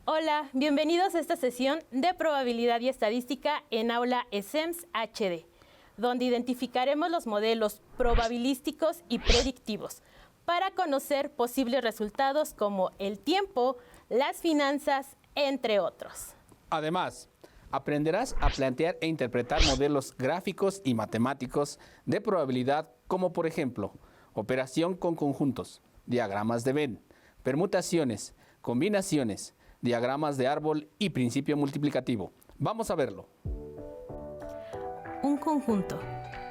Hola, bienvenidos a esta sesión de probabilidad y estadística en Aula ESEMS HD, donde identificaremos los modelos probabilísticos y predictivos para conocer posibles resultados como el tiempo, las finanzas, entre otros. Además, aprenderás a plantear e interpretar modelos gráficos y matemáticos de probabilidad como, por ejemplo, operación con conjuntos, diagramas de Venn, permutaciones, combinaciones, diagramas de árbol y principio multiplicativo. Vamos a verlo. Un conjunto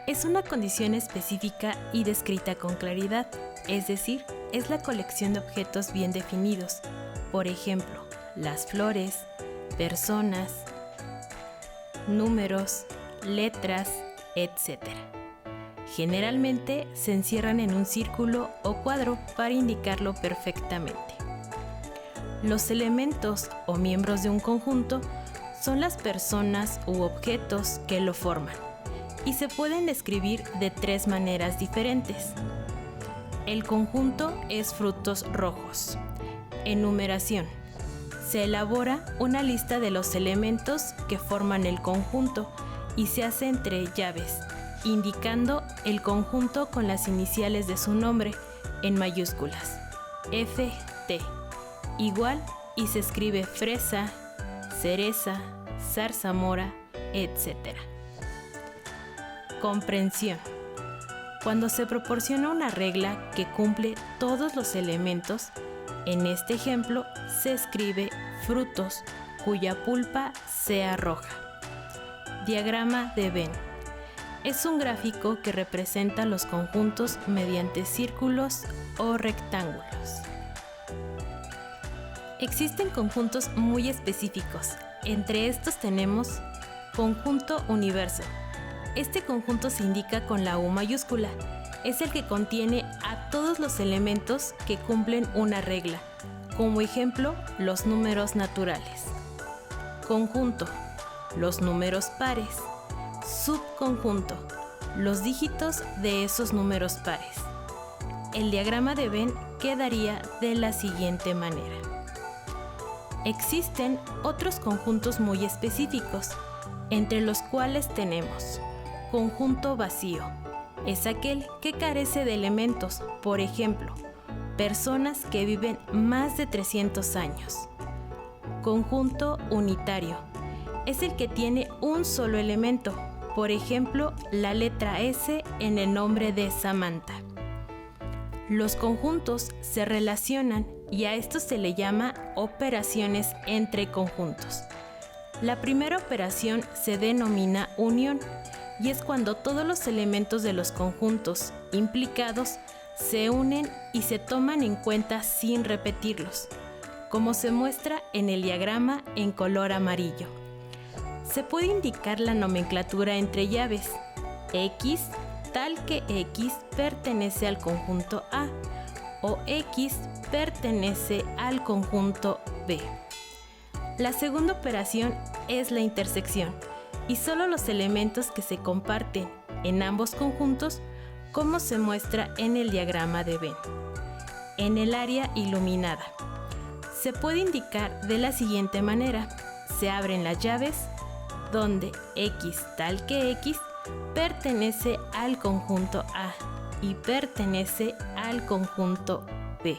es una condición específica y descrita con claridad, es decir, es la colección de objetos bien definidos, por ejemplo, las flores, personas, números, letras, etc. Generalmente se encierran en un círculo o cuadro para indicarlo perfectamente. Los elementos o miembros de un conjunto son las personas u objetos que lo forman y se pueden describir de tres maneras diferentes. El conjunto es frutos rojos. Enumeración. Se elabora una lista de los elementos que forman el conjunto y se hace entre llaves, indicando el conjunto con las iniciales de su nombre en mayúsculas. FT. Igual y se escribe fresa, cereza, zarzamora, etc. Comprensión. Cuando se proporciona una regla que cumple todos los elementos, en este ejemplo se escribe frutos cuya pulpa sea roja. Diagrama de Venn. Es un gráfico que representa los conjuntos mediante círculos o rectángulos. Existen conjuntos muy específicos. Entre estos tenemos conjunto universo. Este conjunto se indica con la U mayúscula. Es el que contiene a todos los elementos que cumplen una regla. Como ejemplo, los números naturales. Conjunto, los números pares. Subconjunto, los dígitos de esos números pares. El diagrama de Venn quedaría de la siguiente manera. Existen otros conjuntos muy específicos, entre los cuales tenemos conjunto vacío. Es aquel que carece de elementos, por ejemplo, personas que viven más de 300 años. Conjunto unitario. Es el que tiene un solo elemento, por ejemplo, la letra S en el nombre de Samantha. Los conjuntos se relacionan y a esto se le llama operaciones entre conjuntos. La primera operación se denomina unión y es cuando todos los elementos de los conjuntos implicados se unen y se toman en cuenta sin repetirlos, como se muestra en el diagrama en color amarillo. Se puede indicar la nomenclatura entre llaves. X, tal que X pertenece al conjunto A, o X pertenece al conjunto B. La segunda operación es la intersección, y solo los elementos que se comparten en ambos conjuntos, como se muestra en el diagrama de Venn. En el área iluminada, se puede indicar de la siguiente manera. Se abren las llaves, donde X tal que X pertenece al conjunto A y pertenece al conjunto B.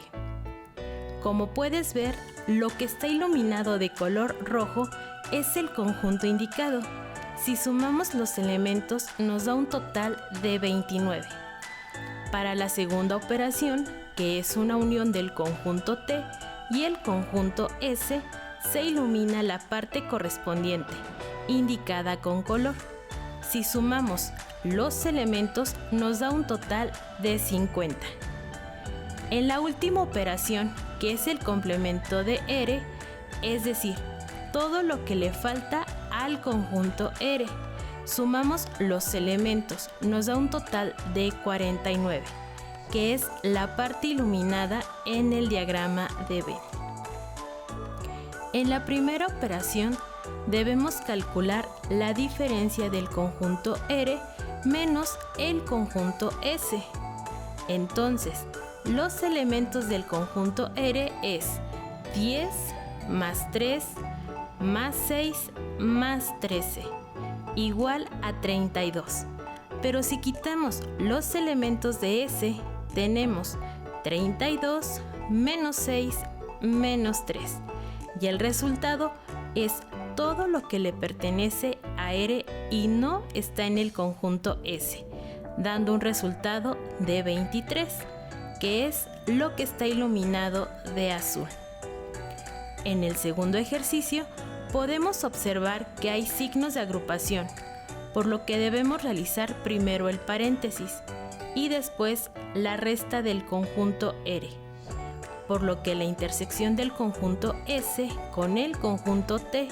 Como puedes ver, lo que está iluminado de color rojo es el conjunto indicado. Si sumamos los elementos, nos da un total de 29. Para la segunda operación, que es una unión del conjunto T y el conjunto S, se ilumina la parte correspondiente, indicada con color. Si sumamos los elementos, nos da un total de 50. En la última operación, que es el complemento de R, es decir, todo lo que le falta al conjunto R, sumamos los elementos, nos da un total de 49, que es la parte iluminada en el diagrama de Venn. En la primera operación, debemos calcular la diferencia del conjunto R menos el conjunto S. Entonces, los elementos del conjunto R es 10 más 3 más 6 más 13, igual a 32. Pero si quitamos los elementos de S, tenemos 32 menos 6 menos 3. Y el resultado es todo lo que le pertenece a R y no está en el conjunto S, dando un resultado de 23, que es lo que está iluminado de azul. En el segundo ejercicio, podemos observar que hay signos de agrupación, por lo que debemos realizar primero el paréntesis y después la resta del conjunto R, por lo que la intersección del conjunto S con el conjunto T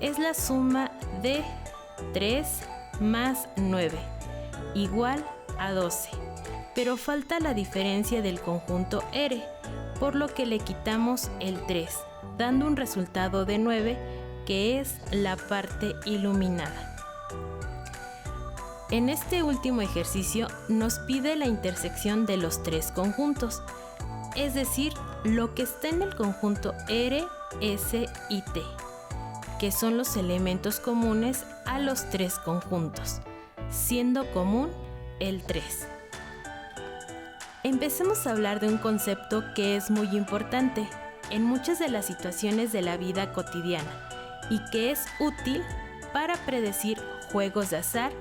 es la suma de 3 más 9, igual a 12, pero falta la diferencia del conjunto R, por lo que le quitamos el 3, dando un resultado de 9, que es la parte iluminada. En este último ejercicio nos pide la intersección de los tres conjuntos, es decir, lo que está en el conjunto R, S y T, que son los elementos comunes a los tres conjuntos, siendo común el 3. Empecemos a hablar de un concepto que es muy importante en muchas de las situaciones de la vida cotidiana y que es útil para predecir juegos de azar,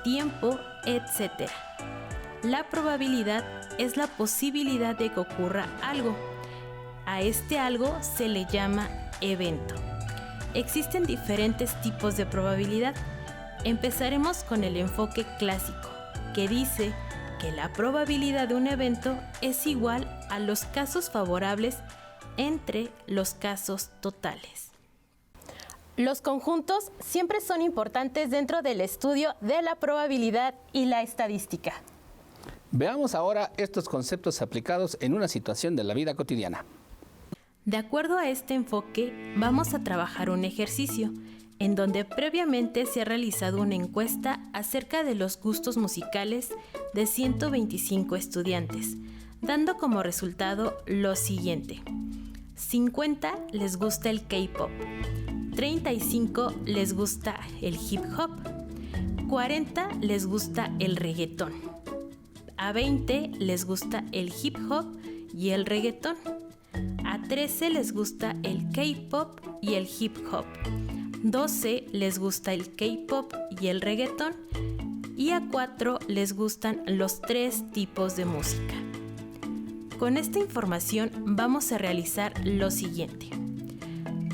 tiempo, etc. La probabilidad es la posibilidad de que ocurra algo. A este algo se le llama evento. Existen diferentes tipos de probabilidad. Empezaremos con el enfoque clásico, que dice que la probabilidad de un evento es igual a los casos favorables entre los casos totales. Los conjuntos siempre son importantes dentro del estudio de la probabilidad y la estadística. Veamos ahora estos conceptos aplicados en una situación de la vida cotidiana. De acuerdo a este enfoque, vamos a trabajar un ejercicio en donde previamente se ha realizado una encuesta acerca de los gustos musicales de 125 estudiantes, dando como resultado lo siguiente: 50 les gusta el K-pop, 35 les gusta el hip hop, 40 les gusta el reggaetón, a 20 les gusta el hip hop y el reggaetón, a 13 les gusta el K-pop y el hip hop, 12 les gusta el K-pop y el reggaetón y a 4 les gustan los tres tipos de música. Con esta información vamos a realizar lo siguiente.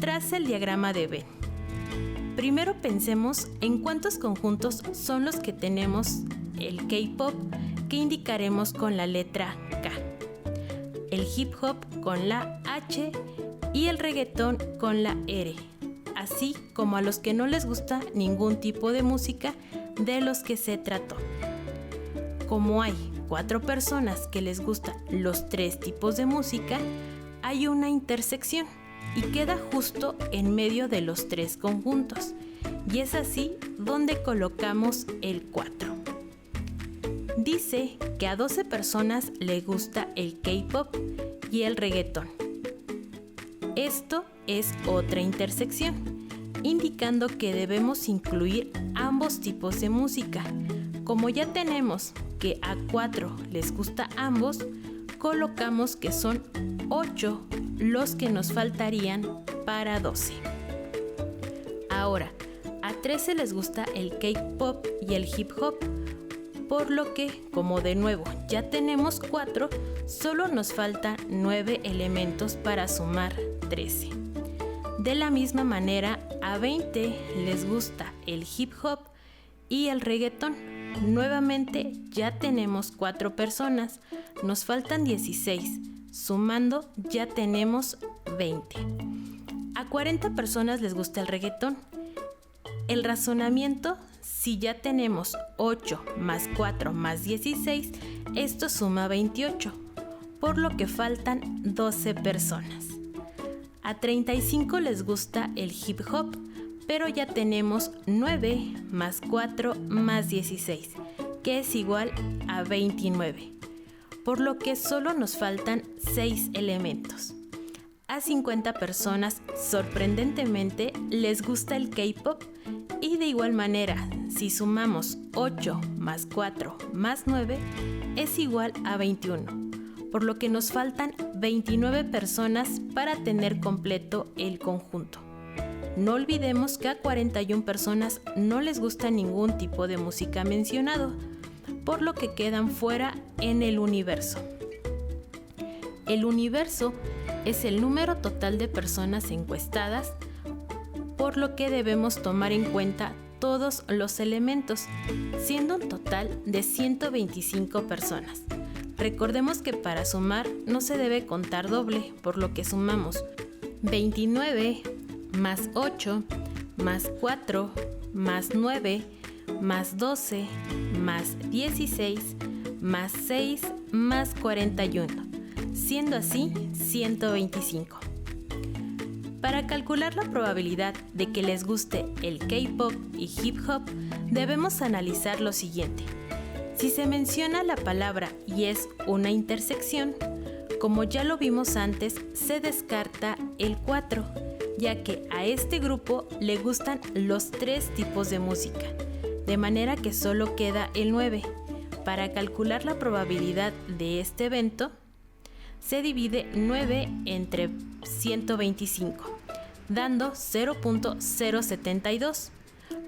Traza el diagrama de Venn. Primero pensemos en cuántos conjuntos son los que tenemos el K-pop, que indicaremos con la letra K, el hip hop con la H y el reggaetón con la R, así como a los que no les gusta ningún tipo de música de los que se trató. Como hay 4 personas que les gustan los tres tipos de música, hay una intersección y queda justo en medio de los tres conjuntos, y es así donde colocamos el 4. Dice que a 12 personas les gusta el K-pop y el reggaetón. Esto es otra intersección, indicando que debemos incluir ambos tipos de música. Como ya tenemos que a 4 les gusta ambos, colocamos que son 8 los que nos faltarían para 12. Ahora, a 13 les gusta el K-pop y el hip hop, por lo que, como de nuevo ya tenemos 4, solo nos faltan 9 elementos para sumar 13. De la misma manera, a 20 les gusta el hip hop y el reggaetón. Nuevamente ya tenemos 4 personas, nos faltan 16, sumando ya tenemos 20. A 40 personas les gusta el reggaetón. El razonamiento, si ya tenemos 8 más 4 más 16, esto suma 28, por lo que faltan 12 personas. A 35 les gusta el hip hop, pero ya tenemos 9 más 4 más 16, que es igual a 29, por lo que solo nos faltan 6 elementos. A 50 personas, sorprendentemente, les gusta el K-pop y de igual manera, si sumamos 8 más 4 más 9, es igual a 21, por lo que nos faltan 29 personas para tener completo el conjunto. No olvidemos que a 41 personas no les gusta ningún tipo de música mencionado, por lo que quedan fuera en el universo. El universo es el número total de personas encuestadas, por lo que debemos tomar en cuenta todos los elementos, siendo un total de 125 personas. Recordemos que para sumar no se debe contar doble, por lo que sumamos 29 más 8 más 4 más 9 más 12 más 16 más 6 más 41, siendo así 125. Para calcular la probabilidad de que les guste el K-pop y hip hop, debemos analizar lo siguiente. Si se menciona la palabra y es una intersección, como ya lo vimos antes, se descarta el 4, ya que a este grupo le gustan los 3 tipos de música, de manera que solo queda el 9. Para calcular la probabilidad de este evento, se divide 9 entre 125, dando 0.072.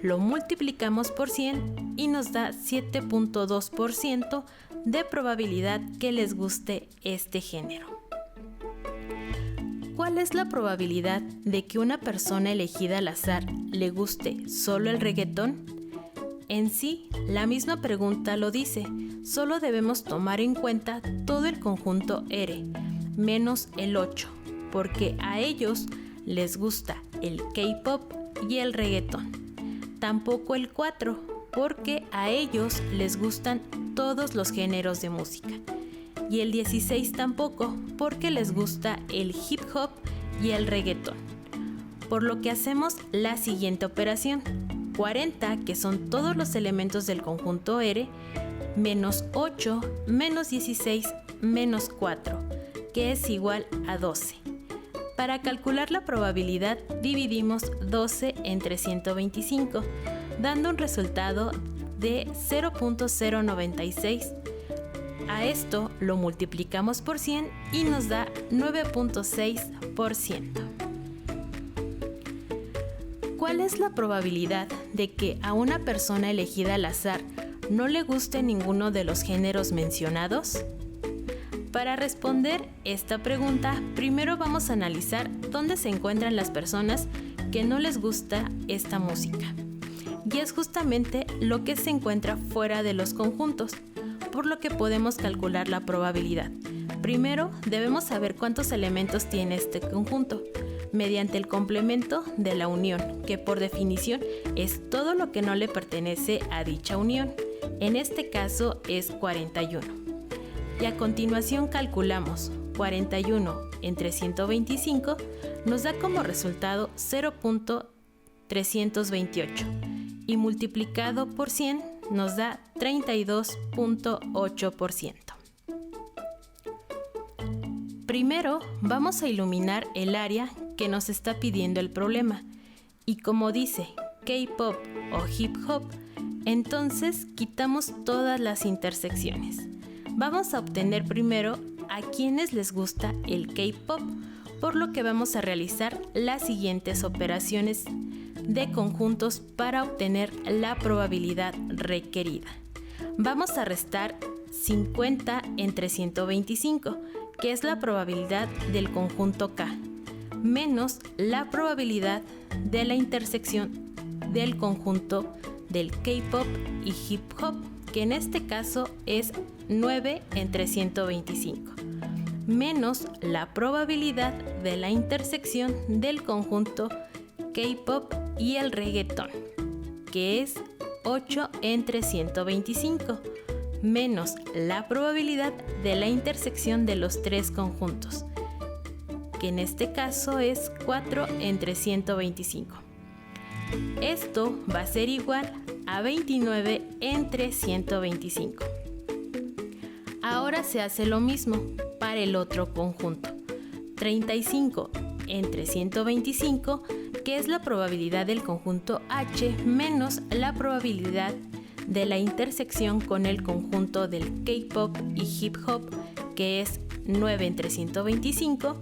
Lo multiplicamos por 100 y nos da 7.2% de probabilidad que les guste este género. ¿Cuál es la probabilidad de que una persona elegida al azar le guste solo el reggaetón? En sí, la misma pregunta lo dice, solo debemos tomar en cuenta todo el conjunto R, menos el 8, porque a ellos les gusta el K-pop y el reggaetón. Tampoco el 4, porque a ellos les gustan todos los géneros de música. Y el 16 tampoco, porque les gusta el hip hop y el reggaetón. Por lo que hacemos la siguiente operación. 40, que son todos los elementos del conjunto R, menos 8, menos 16, menos 4, que es igual a 12. Para calcular la probabilidad, dividimos 12 entre 125, dando un resultado de 0.096. A esto lo multiplicamos por 100 y nos da 9.6%. ¿Cuál es la probabilidad de que a una persona elegida al azar no le guste ninguno de los géneros mencionados? Para responder esta pregunta, primero vamos a analizar dónde se encuentran las personas que no les gusta esta música. Y es justamente lo que se encuentra fuera de los conjuntos, por lo que podemos calcular la probabilidad. Primero, debemos saber cuántos elementos tiene este conjunto, mediante el complemento de la unión, que por definición es todo lo que no le pertenece a dicha unión. En este caso es 41. Y a continuación calculamos 41 entre 125, nos da como resultado 0.328 y multiplicado por 100 nos da 32.8%. Primero vamos a iluminar el área que nos está pidiendo el problema, y como dice K-pop o hip hop, entonces quitamos todas las intersecciones. Vamos a obtener primero a quienes les gusta el K-pop, por lo que vamos a realizar las siguientes operaciones de conjuntos para obtener la probabilidad requerida. Vamos a restar 50 entre 125, que es la probabilidad del conjunto K, menos la probabilidad de la intersección del conjunto del K-pop y hip hop, que en este caso es 9 entre 125, menos la probabilidad de la intersección del conjunto K-pop y el reggaetón, que es 8 entre 125, menos la probabilidad de la intersección de los tres conjuntos, que en este caso es 4 entre 125. Esto va a ser igual a 29 entre 125. Ahora se hace lo mismo para el otro conjunto. 35 entre 125, que es la probabilidad del conjunto H menos la probabilidad de la intersección con el conjunto del K-pop y hip hop, que es 9 entre 125,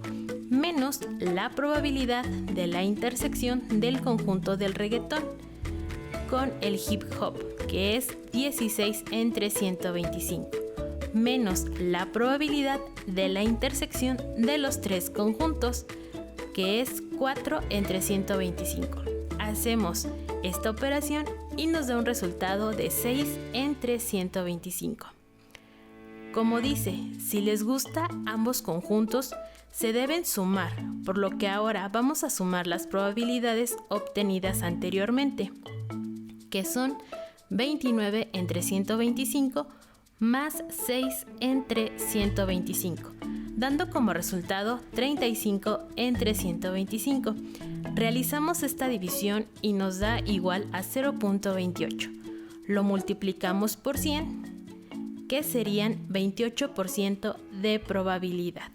menos la probabilidad de la intersección del conjunto del reggaetón con el hip hop, que es 16 entre 125, menos la probabilidad de la intersección de los tres conjuntos, que es 4 entre 125. Hacemos esta operación y nos da un resultado de 6 entre 125. Como dice, si les gusta ambos conjuntos, se deben sumar, por lo que ahora vamos a sumar las probabilidades obtenidas anteriormente, que son 29 entre 125 más 6 entre 125, dando como resultado 35 entre 125. Realizamos esta división y nos da igual a 0.28. Lo multiplicamos por 100, que serían 28% de probabilidad.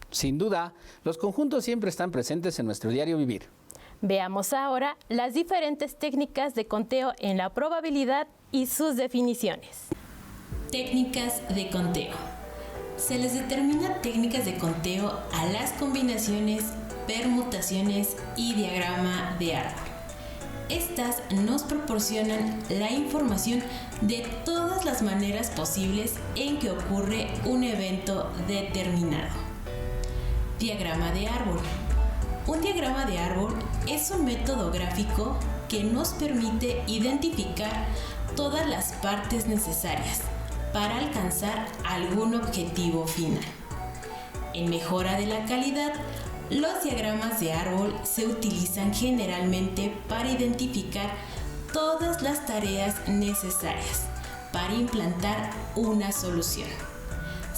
Sin duda, los conjuntos siempre están presentes en nuestro diario vivir. Veamos ahora las diferentes técnicas de conteo en la probabilidad y sus definiciones. Técnicas de conteo. Se les determina técnicas de conteo a las combinaciones, permutaciones y diagrama de árbol. Estas nos proporcionan la información de todas las maneras posibles en que ocurre un evento determinado. Diagrama de árbol. Un diagrama de árbol es un método gráfico que nos permite identificar todas las partes necesarias para alcanzar algún objetivo final. En mejora de la calidad, los diagramas de árbol se utilizan generalmente para identificar todas las tareas necesarias para implantar una solución.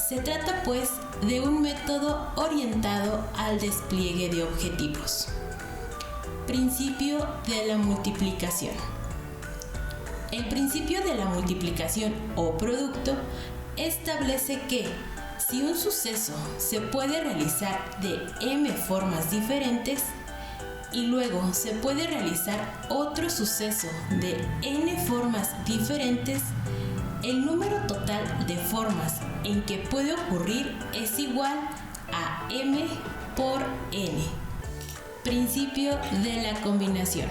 Se trata pues de un método orientado al despliegue de objetivos. Principio de la multiplicación. El principio de la multiplicación o producto establece que si un suceso se puede realizar de m formas diferentes y luego se puede realizar otro suceso de n formas diferentes, el número total de formas en que puede ocurrir es igual a m por n. Principio de la combinación.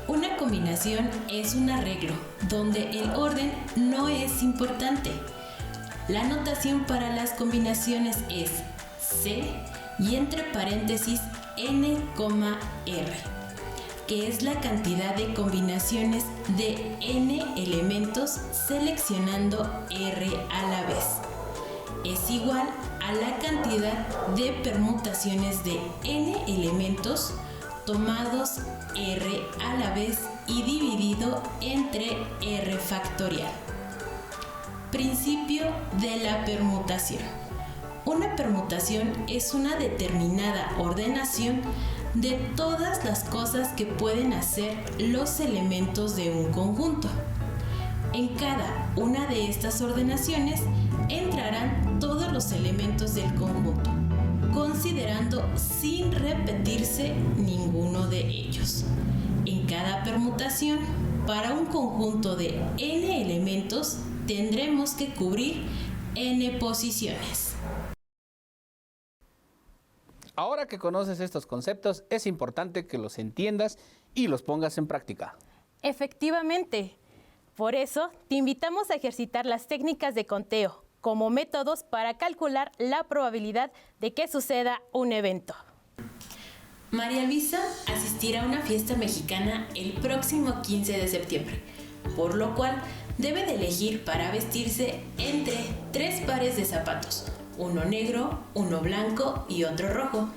Una combinación es un arreglo donde el orden no es importante. La notación para las combinaciones es C y entre paréntesis n, r, que es la cantidad de combinaciones de n elementos seleccionando r a la vez. Es igual a la cantidad de permutaciones de n elementos tomados r a la vez y dividido entre r factorial. Principio de la permutación. Una permutación es una determinada ordenación de todas las cosas que pueden hacer los elementos de un conjunto. En cada una de estas ordenaciones entrarán todos los elementos del conjunto, considerando sin repetirse ninguno de ellos. En cada permutación, para un conjunto de n elementos, tendremos que cubrir n posiciones. Ahora que conoces estos conceptos, es importante que los entiendas y los pongas en práctica. Efectivamente. Por eso, te invitamos a ejercitar las técnicas de conteo como métodos para calcular la probabilidad de que suceda un evento. María Luisa asistirá a una fiesta mexicana el próximo 15 de septiembre, por lo cual debe de elegir para vestirse entre 3 pares de zapatos, uno negro, uno blanco y otro rojo,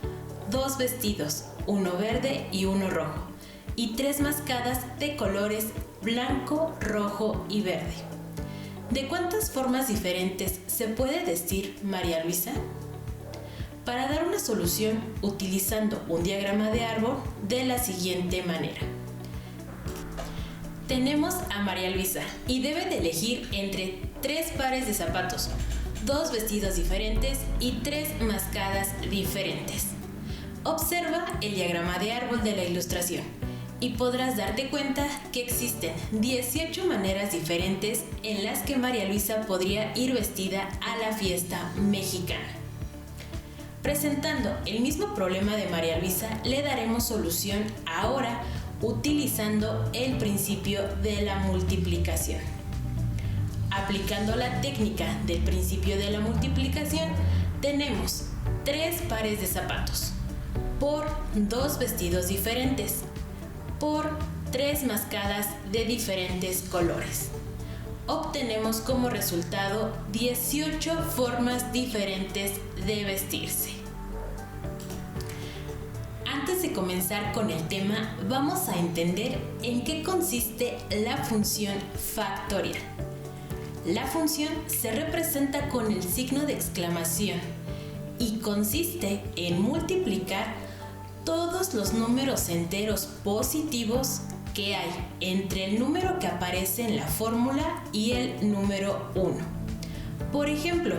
2 vestidos, uno verde y uno rojo, y 3 mascadas de colores blanco, rojo y verde. ¿De cuántas formas diferentes se puede vestir María Luisa? Para dar una solución utilizando un diagrama de árbol de la siguiente manera. Tenemos a María Luisa y debe de elegir entre 3 pares de zapatos, 2 vestidos diferentes y 3 mascadas diferentes. Observa el diagrama de árbol de la ilustración y podrás darte cuenta que existen 18 maneras diferentes en las que María Luisa podría ir vestida a la fiesta mexicana. Presentando el mismo problema de María Luisa, le daremos solución ahora utilizando el principio de la multiplicación. Aplicando la técnica del principio de la multiplicación, tenemos 3 pares de zapatos por 2 vestidos diferentes por 3 mascadas de diferentes colores. Obtenemos como resultado 18 formas diferentes de vestirse. Antes de comenzar con el tema, vamos a entender en qué consiste la función factorial. La función se representa con el signo de exclamación y consiste en multiplicar todos los números enteros positivos que hay entre el número que aparece en la fórmula y el número 1. Por ejemplo,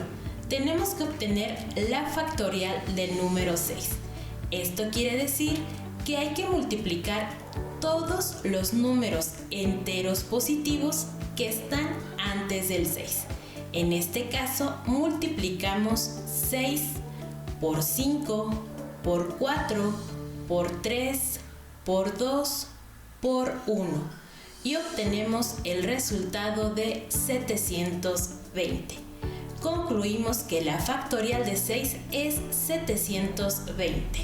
tenemos que obtener la factorial del número 6. Esto quiere decir que hay que multiplicar todos los números enteros positivos que están antes del 6. En este caso, multiplicamos 6 por 5, por 4, por 3, por 2, por 1 y obtenemos el resultado de 720. Concluimos que la factorial de 6 es 720.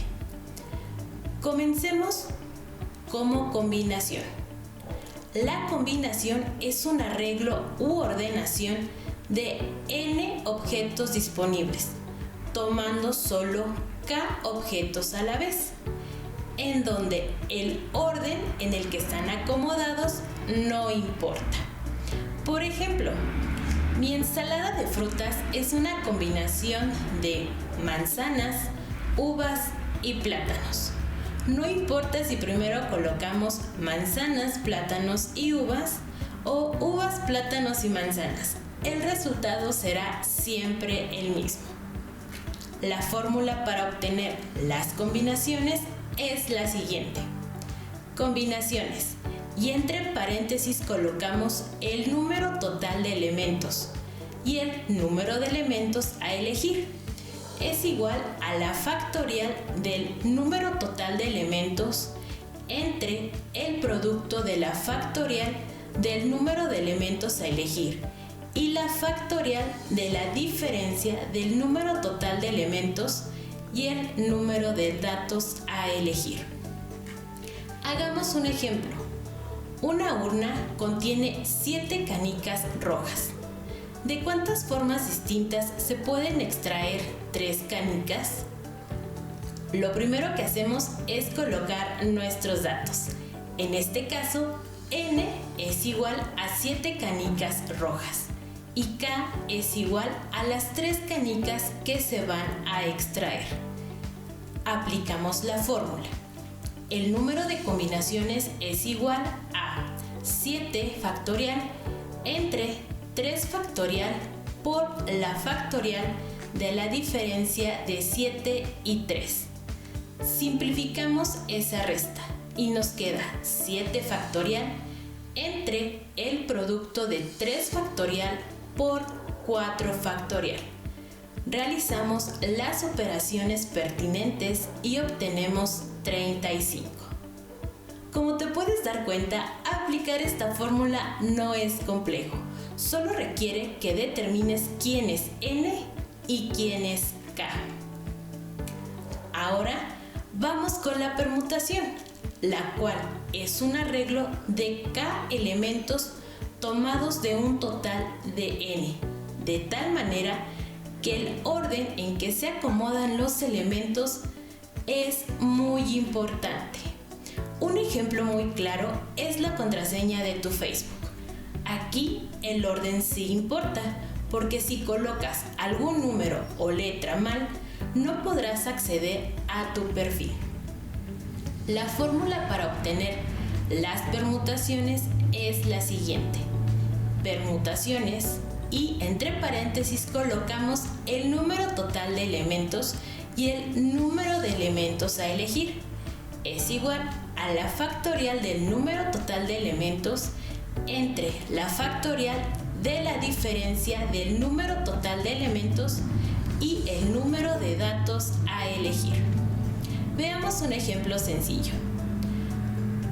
Comencemos como combinación. La combinación es un arreglo u ordenación de n objetos disponibles, tomando solo k objetos a la vez, en donde el orden en el que están acomodados no importa. Por ejemplo, mi ensalada de frutas es una combinación de manzanas, uvas y plátanos. No importa si primero colocamos manzanas, plátanos y uvas o uvas, plátanos y manzanas. El resultado será siempre el mismo. La fórmula para obtener las combinaciones es la siguiente. Combinaciones. Y entre paréntesis colocamos el número total de elementos y el número de elementos a elegir. Es igual a la factorial del número total de elementos entre el producto de la factorial del número de elementos a elegir y la factorial de la diferencia del número total de elementos y el número de datos a elegir. Hagamos un ejemplo. Una urna contiene 7 canicas rojas. ¿De cuántas formas distintas se pueden extraer 3 canicas? Lo primero que hacemos es colocar nuestros datos. En este caso, n es igual a 7 canicas rojas y k es igual a las 3 canicas que se van a extraer. Aplicamos la fórmula. El número de combinaciones es igual a 7 factorial entre 3 factorial por la factorial de la diferencia de 7 y 3. Simplificamos esa resta y nos queda 7 factorial entre el producto de 3 factorial por 4 factorial. Realizamos las operaciones pertinentes y obtenemos 35. Como te puedes dar cuenta, aplicar esta fórmula no es complejo. Solo requiere que determines quién es n y quién es k. Ahora vamos con la permutación, la cual es un arreglo de k elementos tomados de un total de n, de tal manera que el orden en que se acomodan los elementos es muy importante. Un ejemplo muy claro es la contraseña de tu Facebook. Aquí el orden sí importa, porque si colocas algún número o letra mal, no podrás acceder a tu perfil. La fórmula para obtener las permutaciones es la siguiente: permutaciones, y entre paréntesis colocamos el número total de elementos y el número de elementos a elegir. Es igual a la factorial del número total de elementos entre la factorial de la diferencia del número total de elementos y el número de datos a elegir. Veamos un ejemplo sencillo.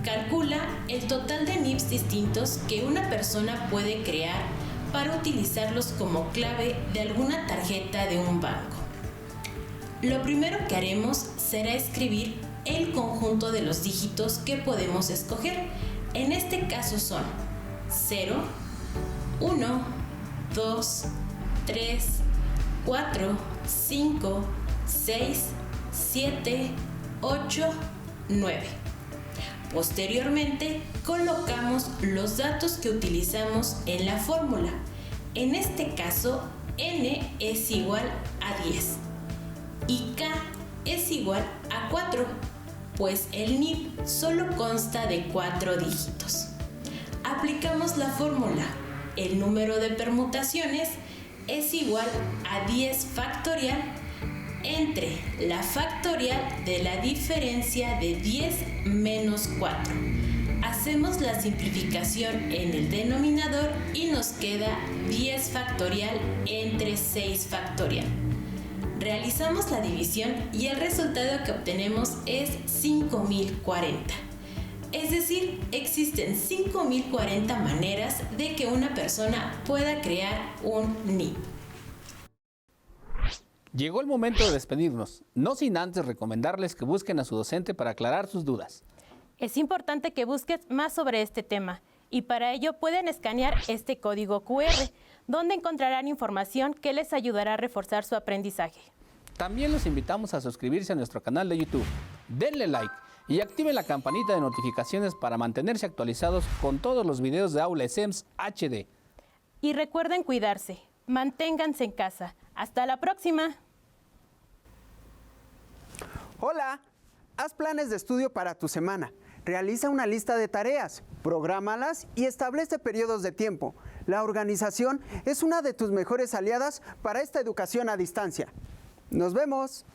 Calcula el total de NIPs distintos que una persona puede crear para utilizarlos como clave de alguna tarjeta de un banco. Lo primero que haremos será escribir el conjunto de los dígitos que podemos escoger. En este caso son 0, 1, 2, 3, 4, 5, 6, 7, 8, 9. Posteriormente, colocamos los datos que utilizamos en la fórmula. En este caso, n es igual a 10 y k es igual a 4, pues el NIP solo consta de 4 dígitos. Aplicamos la fórmula. El número de permutaciones es igual a 10 factorial entre la factorial de la diferencia de 10 menos 4. Hacemos la simplificación en el denominador y nos queda 10 factorial entre 6 factorial. Realizamos la división y el resultado que obtenemos es 5040. Es decir, existen 5040 maneras de que una persona pueda crear un NIP. Llegó el momento de despedirnos, no sin antes recomendarles que busquen a su docente para aclarar sus dudas. Es importante que busques más sobre este tema y para ello pueden escanear este código QR, donde encontrarán información que les ayudará a reforzar su aprendizaje. También los invitamos a suscribirse a nuestro canal de YouTube. Denle like y activen la campanita de notificaciones para mantenerse actualizados con todos los videos de Aula ESEMS HD. Y recuerden cuidarse, manténganse en casa. ¡Hasta la próxima! Hola, haz planes de estudio para tu semana. Realiza una lista de tareas, prográmalas y establece periodos de tiempo. La organización es una de tus mejores aliadas para esta educación a distancia. ¡Nos vemos!